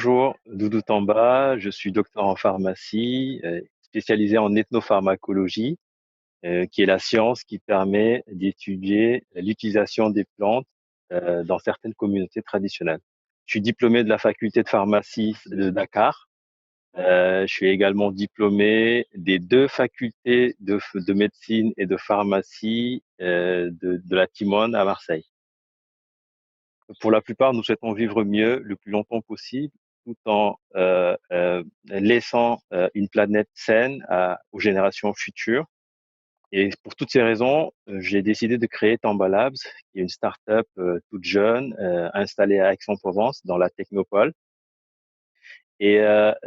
Bonjour, Doudou Tamba, je suis docteur en pharmacie, spécialisé en ethnopharmacologie, qui est la science qui permet d'étudier l'utilisation des plantes dans certaines communautés traditionnelles. Je suis diplômé de la faculté de pharmacie de Dakar. Je suis également diplômé des deux facultés de médecine et de pharmacie de la Timone à Marseille. Pour la plupart, nous souhaitons vivre mieux le plus longtemps possible, tout en laissant une planète saine aux générations futures. Et pour toutes ces raisons, j'ai décidé de créer Tamba Labs, qui est une start-up toute jeune, installée à Aix-en-Provence, dans la Technopole. Et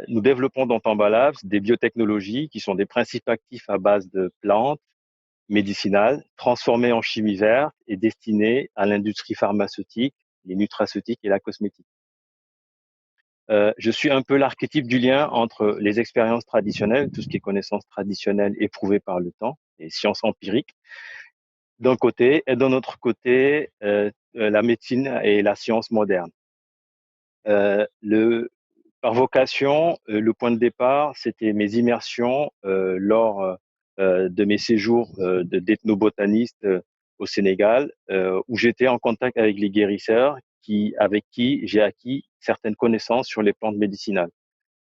nous développons dans Tamba Labs des biotechnologies qui sont des principes actifs à base de plantes médicinales, transformées en chimie verte et destinées à l'industrie pharmaceutique, les nutraceutiques et la cosmétique. Je suis un peu l'archétype du lien entre les expériences traditionnelles, tout ce qui est connaissances traditionnelles éprouvées par le temps, et sciences empiriques, d'un côté, et d'un autre côté, la médecine et la science moderne. Le Par vocation, le point de départ, c'était mes immersions lors de mes séjours d'ethnobotaniste au Sénégal, où j'étais en contact avec les guérisseurs avec qui j'ai acquis certaines connaissances sur les plantes médicinales.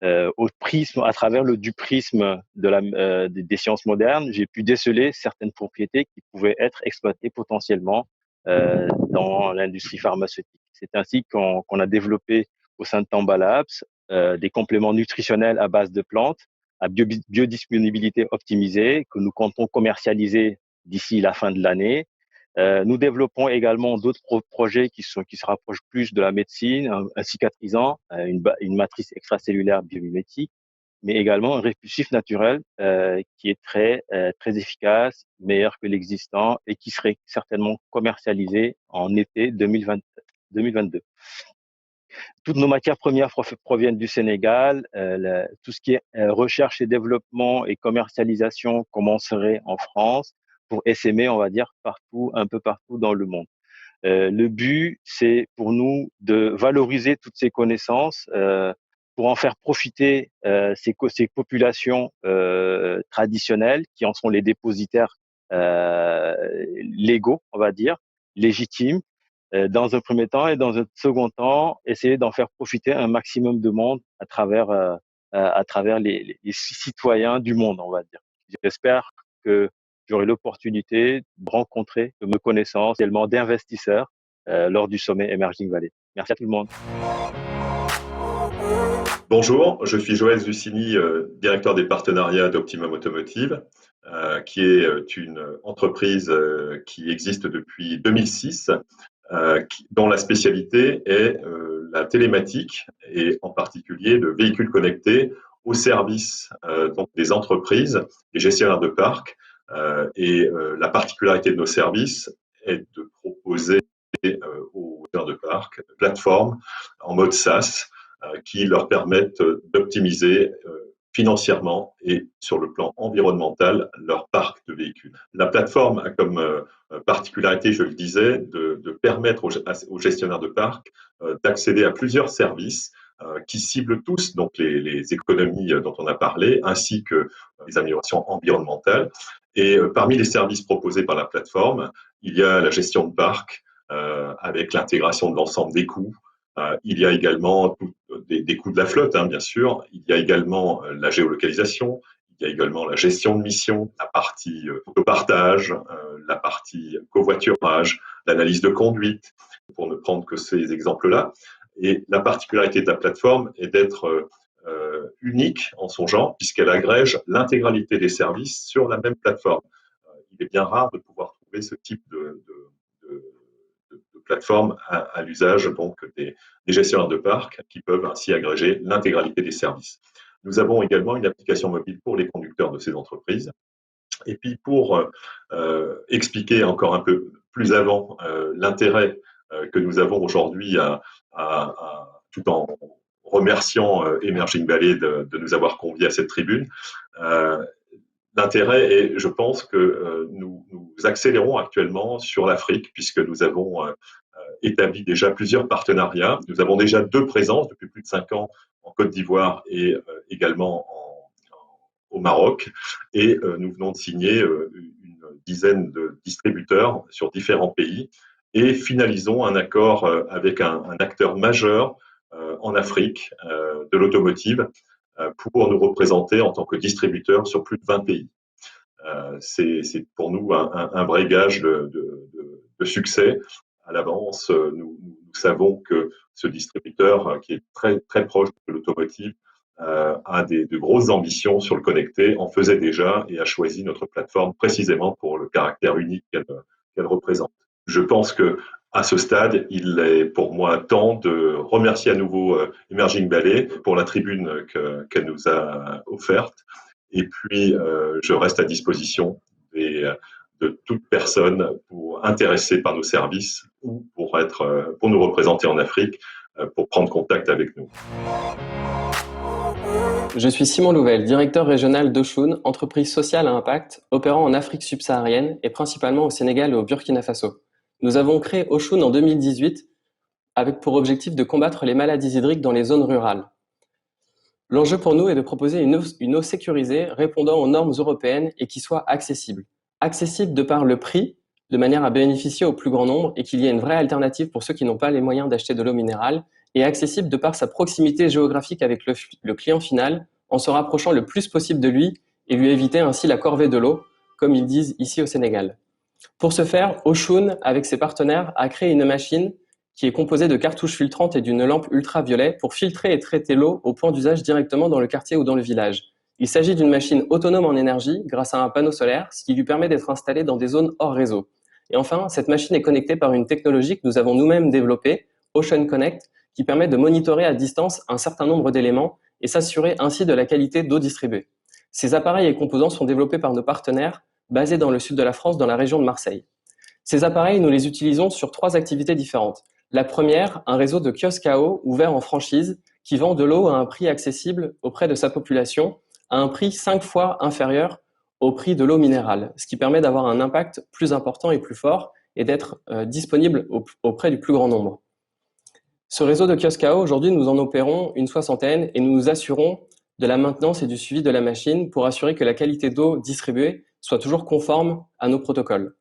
À travers du prisme des sciences modernes, j'ai pu déceler certaines propriétés qui pouvaient être exploitées potentiellement dans l'industrie pharmaceutique. C'est ainsi qu'on a développé au sein de Tamba Labs des compléments nutritionnels à base de plantes à biodisponibilité optimisée que nous comptons commercialiser d'ici la fin de l'année. Nous développons également d'autres projets qui se rapprochent plus de la médecine, un cicatrisant, une matrice extracellulaire biomimétique, mais également un répulsif naturel qui est très efficace, meilleur que l'existant et qui serait certainement commercialisé en été 2022. Toutes nos matières premières proviennent du Sénégal. Tout ce qui est recherche et développement et commercialisation commencerait en France pour essaimer, on va dire, un peu partout dans le monde. Le but, c'est pour nous de valoriser toutes ces connaissances pour en faire profiter ces populations traditionnelles qui en sont les dépositaires légaux, on va dire, légitimes, dans un premier temps, et dans un second temps, essayer d'en faire profiter un maximum de monde à travers les citoyens du monde, on va dire. J'espère que j'aurai l'opportunité de rencontrer, de me connaissance, également d'investisseurs lors du sommet Emerging Valley. Merci à tout le monde. Bonjour, je suis Joël Zuccini, directeur des partenariats d'Optimum Automotive, qui est une entreprise qui existe depuis 2006, dont la spécialité est la télématique et en particulier le véhicule connecté au service donc des entreprises, des gestionnaires de parcs. La particularité de nos services est de proposer aux gestionnaires de parcs une plateforme en mode SaaS qui leur permettent d'optimiser financièrement et sur le plan environnemental leur parc de véhicules. La plateforme a comme particularité, je le disais, de permettre aux gestionnaires de parc d'accéder à plusieurs services qui ciblent tous donc les économies dont on a parlé, ainsi que les améliorations environnementales. Et parmi les services proposés par la plateforme, il y a la gestion de parc avec l'intégration de l'ensemble des coûts. Il y a également des coûts de la flotte, hein, bien sûr. Il y a également la géolocalisation. Il y a également la gestion de mission, la partie autopartage, la partie covoiturage, l'analyse de conduite, pour ne prendre que ces exemples-là. Et la particularité de la plateforme est d'être unique en son genre, puisqu'elle agrège l'intégralité des services sur la même plateforme. Il est bien rare de pouvoir trouver ce type de plateforme à l'usage donc des gestionnaires de parcs qui peuvent ainsi agréger l'intégralité des services. Nous avons également une application mobile pour les conducteurs de ces entreprises. Et puis pour expliquer encore un peu plus avant l'intérêt que nous avons aujourd'hui tout en remerciant Emerging Valley de nous avoir conviés à cette tribune, l'intérêt est, je pense que nous accélérons actuellement sur l'Afrique puisque nous avons établi déjà plusieurs partenariats. Nous avons déjà 2 présences depuis plus de 5 ans en Côte d'Ivoire et également au Maroc. Et nous venons de signer une dizaine de distributeurs sur différents pays et finalisons un accord avec un acteur majeur en Afrique de l'automotive pour nous représenter en tant que distributeur sur plus de 20 pays. C'est pour nous un vrai gage de succès. À l'avance, nous savons que ce distributeur, qui est très, très proche de l'automotive, a de grosses ambitions sur le connecté, en faisait déjà et a choisi notre plateforme précisément pour le caractère unique qu'elle représente. Je pense que à ce stade, il est pour moi temps de remercier à nouveau Emerging Valley pour la tribune qu'elle nous a offerte. Et puis, je reste à disposition de toute personne intéressée par nos services ou pour nous représenter en Afrique, pour prendre contact avec nous. Je suis Simon Louvel, directeur régional d'Oshun, entreprise sociale à impact, opérant en Afrique subsaharienne et principalement au Sénégal et au Burkina Faso. Nous avons créé Oshun en 2018 avec pour objectif de combattre les maladies hydriques dans les zones rurales. L'enjeu pour nous est de proposer une eau sécurisée répondant aux normes européennes et qui soit accessible. Accessible de par le prix, de manière à bénéficier au plus grand nombre et qu'il y ait une vraie alternative pour ceux qui n'ont pas les moyens d'acheter de l'eau minérale, et accessible de par sa proximité géographique avec le client final, en se rapprochant le plus possible de lui et lui éviter ainsi la corvée de l'eau, comme ils disent ici au Sénégal. Pour ce faire, Oshun, avec ses partenaires, a créé une machine qui est composée de cartouches filtrantes et d'une lampe ultraviolet pour filtrer et traiter l'eau au point d'usage directement dans le quartier ou dans le village. Il s'agit d'une machine autonome en énergie grâce à un panneau solaire, ce qui lui permet d'être installée dans des zones hors réseau. Et enfin, cette machine est connectée par une technologie que nous avons nous-mêmes développée, Ocean Connect, qui permet de monitorer à distance un certain nombre d'éléments et s'assurer ainsi de la qualité d'eau distribuée. Ces appareils et composants sont développés par nos partenaires basés dans le sud de la France, dans la région de Marseille. Ces appareils, nous les utilisons sur 3 activités différentes. La première, un réseau de kiosques à eau ouvert en franchise qui vend de l'eau à un prix accessible auprès de sa population, à un prix 5 fois inférieur au prix de l'eau minérale, ce qui permet d'avoir un impact plus important et plus fort et d'être disponible auprès du plus grand nombre. Ce réseau de kiosques à eau, aujourd'hui, nous en opérons une 60aine et nous nous assurons de la maintenance et du suivi de la machine pour assurer que la qualité d'eau distribuée soit toujours conforme à nos protocoles.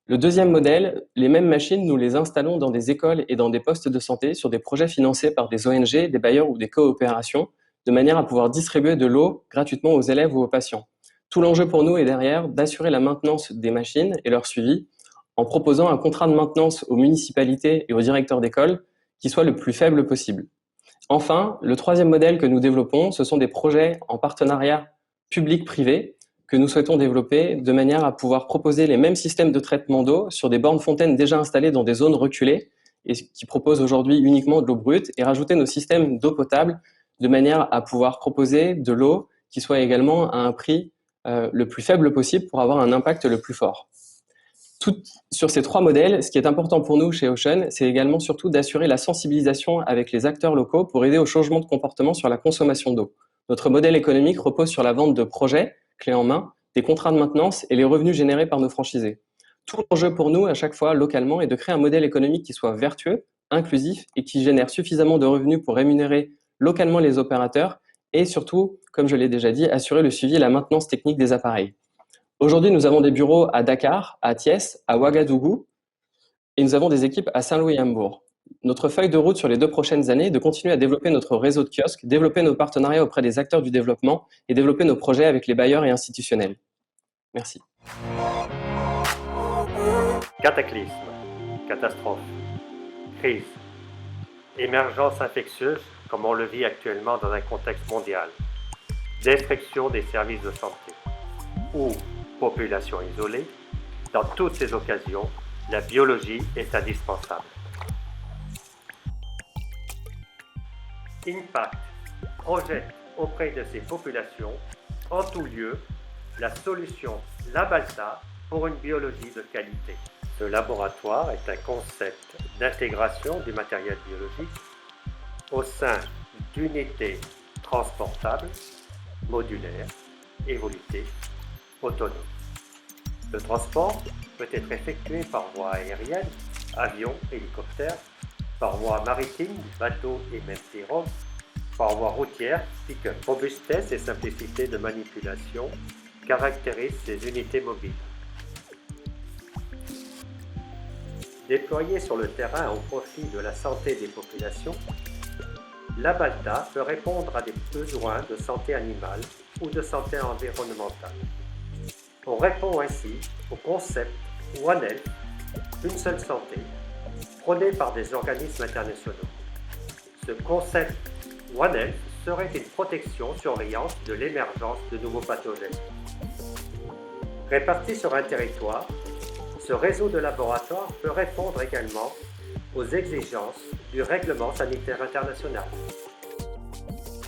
Le deuxième modèle, les mêmes machines, nous les installons dans des écoles et dans des postes de santé sur des projets financés par des ONG, des bailleurs ou des coopérations, de manière à pouvoir distribuer de l'eau gratuitement aux élèves ou aux patients. Tout l'enjeu pour nous est derrière d'assurer la maintenance des machines et leur suivi en proposant un contrat de maintenance aux municipalités et aux directeurs d'école qui soit le plus faible possible. Enfin, le troisième modèle que nous développons, ce sont des projets en partenariat public-privé que nous souhaitons développer de manière à pouvoir proposer les mêmes systèmes de traitement d'eau sur des bornes fontaines déjà installées dans des zones reculées et qui proposent aujourd'hui uniquement de l'eau brute et rajouter nos systèmes d'eau potable de manière à pouvoir proposer de l'eau qui soit également à un prix le plus faible possible pour avoir un impact le plus fort. Sur ces 3 modèles, ce qui est important pour nous chez Ocean, c'est également surtout d'assurer la sensibilisation avec les acteurs locaux pour aider au changement de comportement sur la consommation d'eau. Notre modèle économique repose sur la vente de projets, clés en main, des contrats de maintenance et les revenus générés par nos franchisés. Tout l'enjeu pour nous, à chaque fois, localement, est de créer un modèle économique qui soit vertueux, inclusif et qui génère suffisamment de revenus pour rémunérer localement les opérateurs et surtout, comme je l'ai déjà dit, assurer le suivi et la maintenance technique des appareils. Aujourd'hui, nous avons des bureaux à Dakar, à Thiès, à Ouagadougou et nous avons des équipes à Saint-Louis et Hambourg. Notre feuille de route sur les 2 prochaines années est de continuer à développer notre réseau de kiosques, développer nos partenariats auprès des acteurs du développement et développer nos projets avec les bailleurs et institutionnels. Merci. Cataclysme, catastrophe, crise, émergence infectieuse comme on le vit actuellement dans un contexte mondial, destruction des services de santé ou population isolée, dans toutes ces occasions, la biologie est indispensable. Impact projette auprès de ces populations, en tout lieu, la solution LabAlsa pour une biologie de qualité. Ce laboratoire est un concept d'intégration du matériel biologique au sein d'unités transportables, modulaires, évolutives, autonomes. Le transport peut être effectué par voie aérienne avions, hélicoptères, par voie maritime, bateaux et même pirogues, par voie routière, pick-up. Robustesse et simplicité de manipulation caractérisent ces unités mobiles. Déployée sur le terrain au profit de la santé des populations, la Balta peut répondre à des besoins de santé animale ou de santé environnementale. On répond ainsi au concept One Health, une seule santé, prôné par des organismes internationaux. Ce concept One Health serait une protection-surveillance de l'émergence de nouveaux pathogènes. Répartis sur un territoire, ce réseau de laboratoires peut répondre également aux exigences du règlement sanitaire international.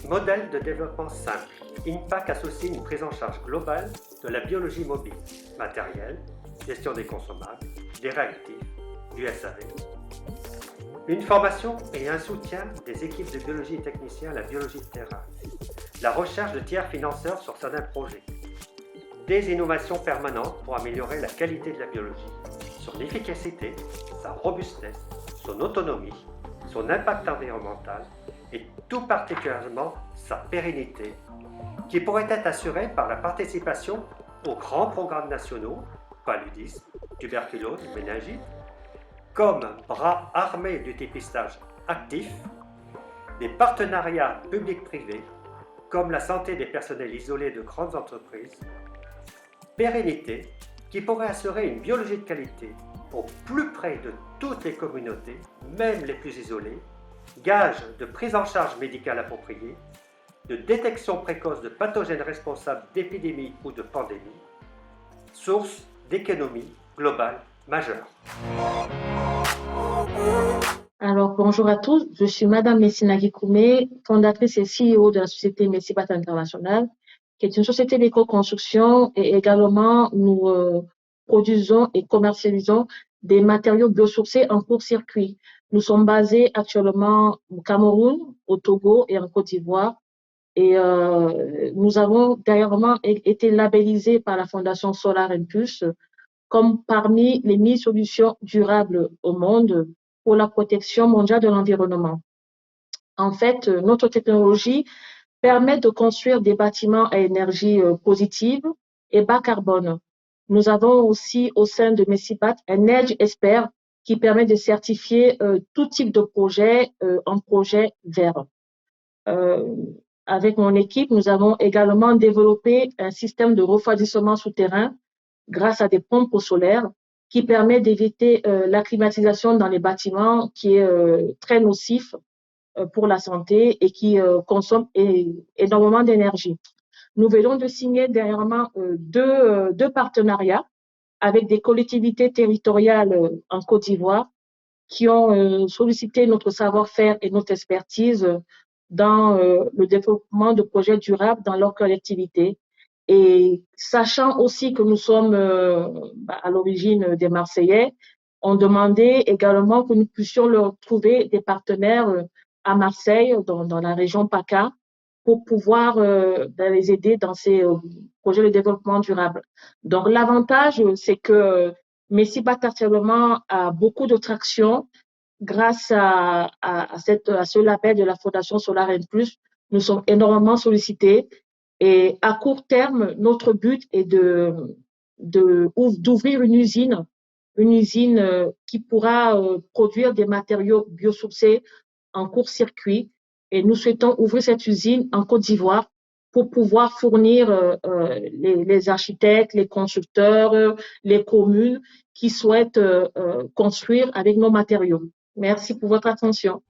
Modèle de développement simple. INPAC associe une prise en charge globale de la biologie mobile, matériel, gestion des consommables, des réactifs, du SAV. Une formation et un soutien des équipes de biologie et techniciens à la biologie de terrain. La recherche de tiers financeurs sur certains projets. Des innovations permanentes pour améliorer la qualité de la biologie, son efficacité, sa robustesse, son autonomie, son impact environnemental et tout particulièrement sa pérennité, qui pourrait être assurée par la participation aux grands programmes nationaux, paludisme, tuberculose, méningite, comme bras armés du dépistage actif, des partenariats publics-privés, comme la santé des personnels isolés de grandes entreprises, pérennité, qui pourrait assurer une biologie de qualité au plus près de toutes les communautés, même les plus isolées, gage de prise en charge médicale appropriée, de détection précoce de pathogènes responsables d'épidémies ou de pandémies, source d'économie globale majeure. Alors, bonjour à tous, je suis Madame Messina Gikoumé, fondatrice et CEO de la société Messibat International, qui est une société d'éco-construction et également nous produisons et commercialisons des matériaux biosourcés en court-circuit. Nous sommes basés actuellement au Cameroun, au Togo et en Côte d'Ivoire. Et nous avons dernièrement été labellisés par la Fondation Solar Impulse comme parmi les 1000 solutions durables au monde pour la protection mondiale de l'environnement. En fait, notre technologie permet de construire des bâtiments à énergie positive et bas carbone. Nous avons aussi au sein de Messibat un Edge Expert qui permet de certifier tout type de projet en projet vert. Avec mon équipe, nous avons également développé un système de refroidissement souterrain grâce à des pompes solaires qui permet d'éviter la climatisation dans les bâtiments qui est très nocif pour la santé et qui consomme énormément d'énergie. Nous venons de signer dernièrement deux partenariats avec des collectivités territoriales en Côte d'Ivoire qui ont sollicité notre savoir-faire et notre expertise dans le développement de projets durables dans leur collectivité. Et sachant aussi que nous sommes à l'origine des Marseillais, on demandait également que nous puissions leur trouver des partenaires à Marseille, dans la région PACA, pour pouvoir les aider dans ces projets de développement durable. Donc l'avantage, c'est que Messibat actuellement a beaucoup de traction grâce à ce label de la Fondation Solar Impulse. Nous sommes énormément sollicités. Et à court terme, notre but est d'ouvrir une usine qui pourra produire des matériaux biosourcés en court-circuit. Et nous souhaitons ouvrir cette usine en Côte d'Ivoire pour pouvoir fournir les architectes, les constructeurs, les communes qui souhaitent construire avec nos matériaux. Merci pour votre attention.